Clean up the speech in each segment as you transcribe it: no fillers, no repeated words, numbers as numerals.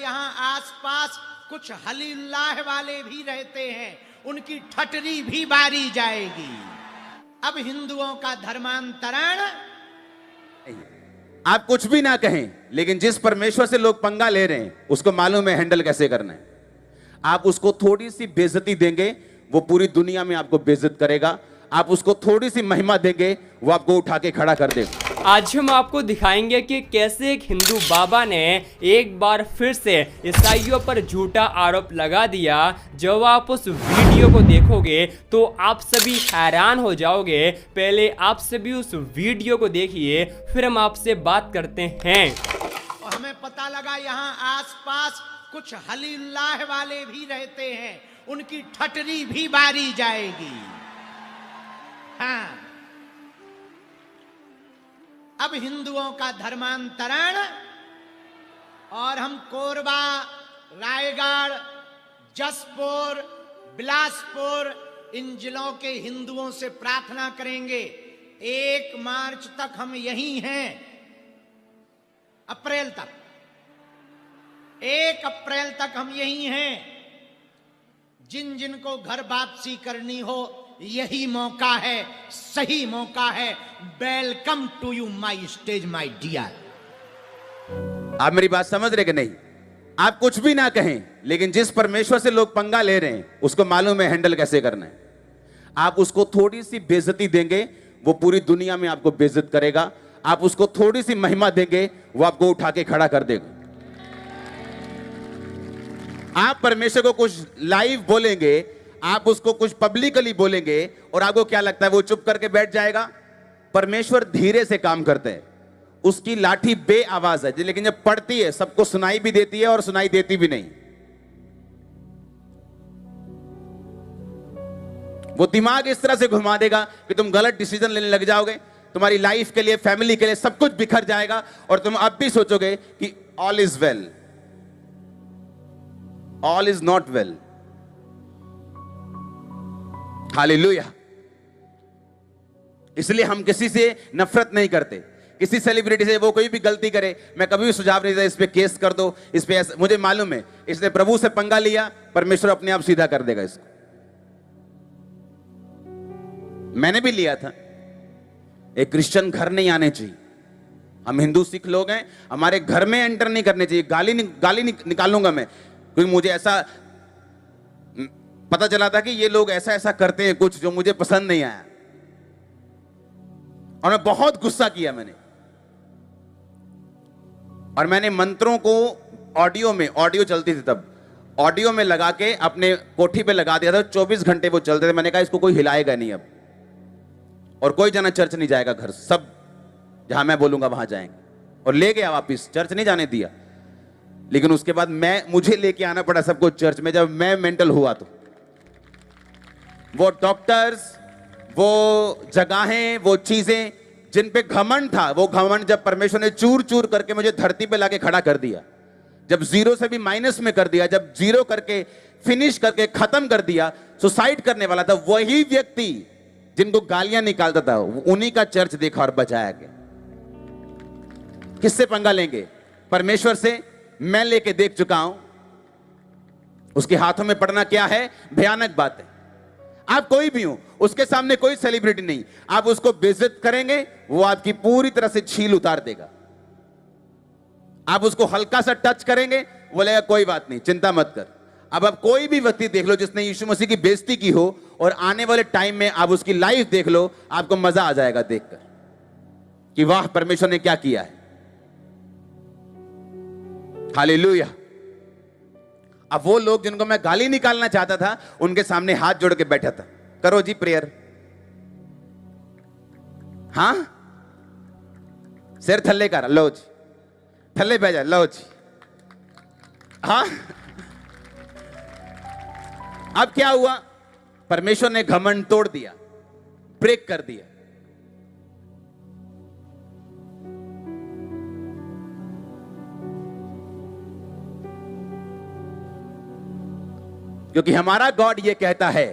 यहाँ आसपास कुछ हलील्लाह वाले भी रहते हैं, उनकी ठटरी भी बारी जाएगी। अब हिंदुओं का धर्मांतरण। आप कुछ भी ना कहें, लेकिन जिस परमेश्वर से लोग पंगा ले रहे हैं उसको मालूम है हैंडल कैसे करना है। आप उसको थोड़ी सी बेइज्जती देंगे, वो पूरी दुनिया में आपको बेइज्जत करेगा। आप उसको थोड़ी सी महिमा देंगे, वो आपको उठा के खड़ा कर देगा। आज हम आपको दिखाएंगे कि कैसे एक हिंदू बाबा ने एक बार फिर से ईसाइयों पर झूठा आरोप लगा दिया। जब आप उस वीडियो को देखोगे तो आप सभी हैरान हो जाओगे। पहले आप सभी उस वीडियो को देखिए, फिर हम आपसे बात करते हैं। और हमें पता लगा यहाँ आसपास कुछ हलील्लाह वाले भी रहते हैं, उनकी ठटरी भी बारी जाएगी। हाँ, अब हिंदुओं का धर्मांतरण। और हम कोरबा, रायगढ़, जसपुर, बिलासपुर इन जिलों के हिंदुओं से प्रार्थना करेंगे। 1 मार्च तक हम यहीं हैं, अप्रैल तक, 1 अप्रैल तक हम यहीं हैं। जिन जिन को घर वापसी करनी हो, यही मौका है, सही मौका है। Welcome to you my stage my dear. आप मेरी बात समझ रहे कि नहीं? आप कुछ भी ना कहें, लेकिन जिस परमेश्वर से लोग पंगा ले रहे हैं उसको मालूम है हैंडल कैसे करना है। आप उसको थोड़ी सी बेइज्जती देंगे, वो पूरी दुनिया में आपको बेइज्जत करेगा। आप उसको थोड़ी सी महिमा देंगे, वो आपको उठा के खड़ा कर देगा। आप परमेश्वर को कुछ लाइव बोलेंगे, आप उसको कुछ पब्लिकली बोलेंगे, और आपको क्या लगता है वो चुप करके बैठ जाएगा? परमेश्वर धीरे से काम करते हैं। उसकी लाठी बे आवाज है, लेकिन जब पड़ती है सबको सुनाई भी देती है और सुनाई देती भी नहीं। वो दिमाग इस तरह से घुमा देगा कि तुम गलत डिसीजन लेने लग जाओगे। तुम्हारी लाइफ के लिए, फैमिली के लिए सब कुछ बिखर जाएगा, और तुम अब भी सोचोगे कि all is well. All is not well. Hallelujah. इसलिए हम किसी से नफरत नहीं करते, किसी सेलिब्रिटी से। वो कोई भी गलती करे, मैं कभी भी सुझाव नहीं देता इस पे केस कर दो, इस पे मुझे मालूम है इसने प्रभु से पंगा लिया, परमेश्वर अपने आप सीधा कर देगा इसको। मैंने भी लिया था। एक क्रिश्चियन घर नहीं आने चाहिए। हम हिंदू सिख लोग हैं, हमारे घर में एंटर नहीं करने चाहिए। गाली निकालूंगा मैं, क्योंकि मुझे ऐसा पता चला था कि ये लोग ऐसा ऐसा करते हैं कुछ जो मुझे पसंद नहीं आया, और मैं बहुत गुस्सा किया मैंने। और मैंने मंत्रों को ऑडियो चलती थी तब, ऑडियो में लगा के अपने कोठी पे लगा दिया था। 24 घंटे वो चलते थे। मैंने कहा इसको कोई हिलाएगा नहीं अब, और कोई जना चर्च नहीं जाएगा। घर सब जहां मैं बोलूंगा वहां जाएंगे। और ले गया वापिस, चर्च नहीं जाने दिया। लेकिन उसके बाद मुझे लेके आना पड़ा सबको चर्च में, जब मैं मेंटल हुआ तो। वो डॉक्टर्स, वो जगहें, वो चीजें जिन पे घमंड था, वो घमंड जब परमेश्वर ने चूर चूर करके मुझे धरती पे लाके खड़ा कर दिया, जब जीरो से भी माइनस में कर दिया, जब जीरो करके फिनिश करके खत्म कर दिया, सुसाइड करने वाला था वही व्यक्ति जिनको गालियां निकालता था, उन्हीं का चर्च देखा और बचाया गया। किससे पंगा लेंगे? परमेश्वर से। मैं लेके देख चुका हूं, उसके हाथों में पड़ना क्या है, भयानक बात है। आप कोई भी हो, उसके सामने कोई सेलिब्रिटी नहीं, आप उसको बेइज्जत करेंगे, वो आपकी पूरी तरह से छील उतार देगा। आप उसको हल्का सा टच करेंगे, बोलेगा कोई बात नहीं, चिंता मत कर। अब आप कोई भी व्यक्ति देख लो जिसने यीशु मसीह की बेइज्जती की हो, और आने वाले टाइम में आप उसकी लाइफ देख लो, आपको मजा आ जाएगा देखकर कि वाह परमेश्वर ने क्या किया है। हालेलुया। अब वो लोग जिनको मैं गाली निकालना चाहता था, उनके सामने हाथ जोड़ के बैठा था। करो जी प्रेयर। हां, सिर थल्ले कर लो जी, थल्ले बह जा लो जी। हाँ, अब क्या हुआ? परमेश्वर ने घमंड तोड़ दिया, ब्रेक कर दिया। क्योंकि हमारा गॉड ये कहता है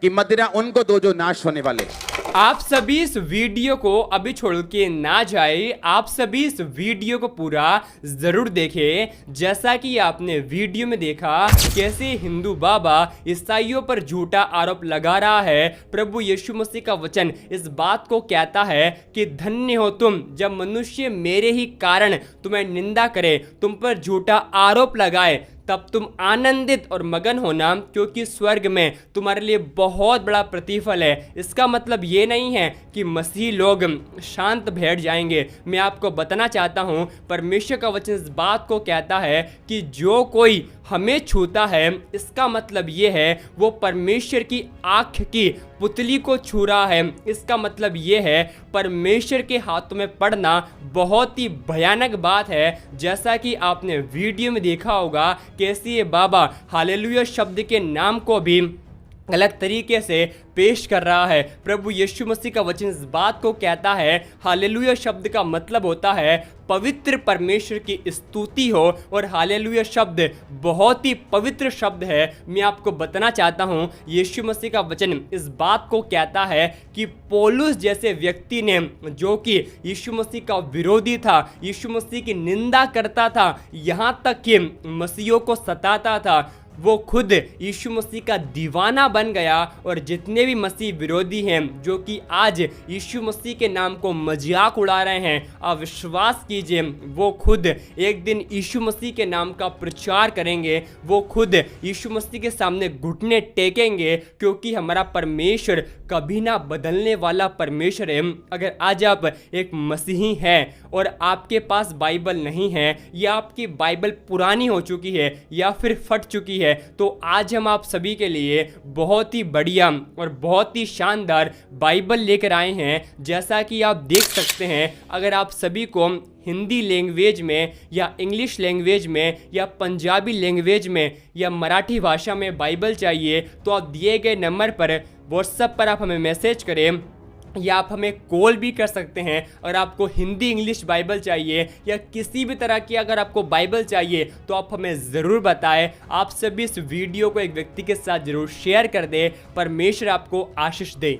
कि मदिरा उनको दो जो नाश होने वाले। आप सभी इस वीडियो को अभी छोड़ के ना जाए, आप सभी इस वीडियो को पूरा जरूर देखें। जैसा कि आपने वीडियो में देखा कैसे हिंदू बाबा ईसाइयों पर झूठा आरोप लगा रहा है। प्रभु यीशु मसीह का वचन इस बात को कहता है कि धन्य हो तुम जब मनुष्य मेरे ही कारण तुम्हें निंदा करे, तुम पर झूठा आरोप लगाए, तब तुम आनंदित और मगन होना, क्योंकि स्वर्ग में तुम्हारे लिए बहुत बड़ा प्रतिफल है। इसका मतलब ये नहीं है कि मसीही लोग शांत बैठ जाएंगे। मैं आपको बताना चाहता हूँ, परमेश्वर का वचन इस बात को कहता है कि जो कोई हमें छूता है, इसका मतलब ये है वो परमेश्वर की आँख की पुतली को छू रहा है। इसका मतलब ये है परमेश्वर के हाथों में पड़ना बहुत ही भयानक बात है। जैसा कि आपने वीडियो में देखा होगा कैसे ये बाबा हालेलुया शब्द के नाम को भी गलत तरीके से पेश कर रहा है। प्रभु यीशु मसीह का वचन इस बात को कहता है, हालेलुया शब्द का मतलब होता है पवित्र परमेश्वर की स्तुति हो, और हालेलुया शब्द बहुत ही पवित्र शब्द है। मैं आपको बताना चाहता हूँ, यीशु मसीह का वचन इस बात को कहता है कि पौलुस जैसे व्यक्ति ने, जो कि यीशु मसीह का विरोधी था, यीशु मसीह की निंदा करता था, यहाँ तक कि मसीहों को सताता था, वो खुद यीशु मसीह का दीवाना बन गया। और जितने भी मसीह विरोधी हैं जो कि आज यीशु मसीह के नाम को मजाक उड़ा रहे हैं, आप विश्वास कीजिए वो खुद एक दिन यीशु मसीह के नाम का प्रचार करेंगे। वो खुद यीशु मसीह के सामने घुटने टेकेंगे, क्योंकि हमारा परमेश्वर कभी ना बदलने वाला परमेश्वर है। अगर आज आप एक मसीही हैं और आपके पास बाइबल नहीं है, या आपकी बाइबल पुरानी हो चुकी है या फिर फट चुकी है, तो आज हम आप सभी के लिए बहुत ही बढ़िया और बहुत ही शानदार बाइबल लेकर आए हैं। जैसा कि आप देख सकते हैं, अगर आप सभी को हिंदी लैंग्वेज में या इंग्लिश लैंग्वेज में या पंजाबी लैंग्वेज में या मराठी भाषा में बाइबल चाहिए, तो आप दिए गए नंबर पर व्हाट्सएप पर आप हमें मैसेज करें, या आप हमें कॉल भी कर सकते हैं। अगर आपको हिंदी इंग्लिश बाइबल चाहिए या किसी भी तरह की अगर आपको बाइबल चाहिए, तो आप हमें ज़रूर बताएं। आप सभी इस वीडियो को एक व्यक्ति के साथ ज़रूर शेयर कर दें। परमेश्वर आपको आशीष दे।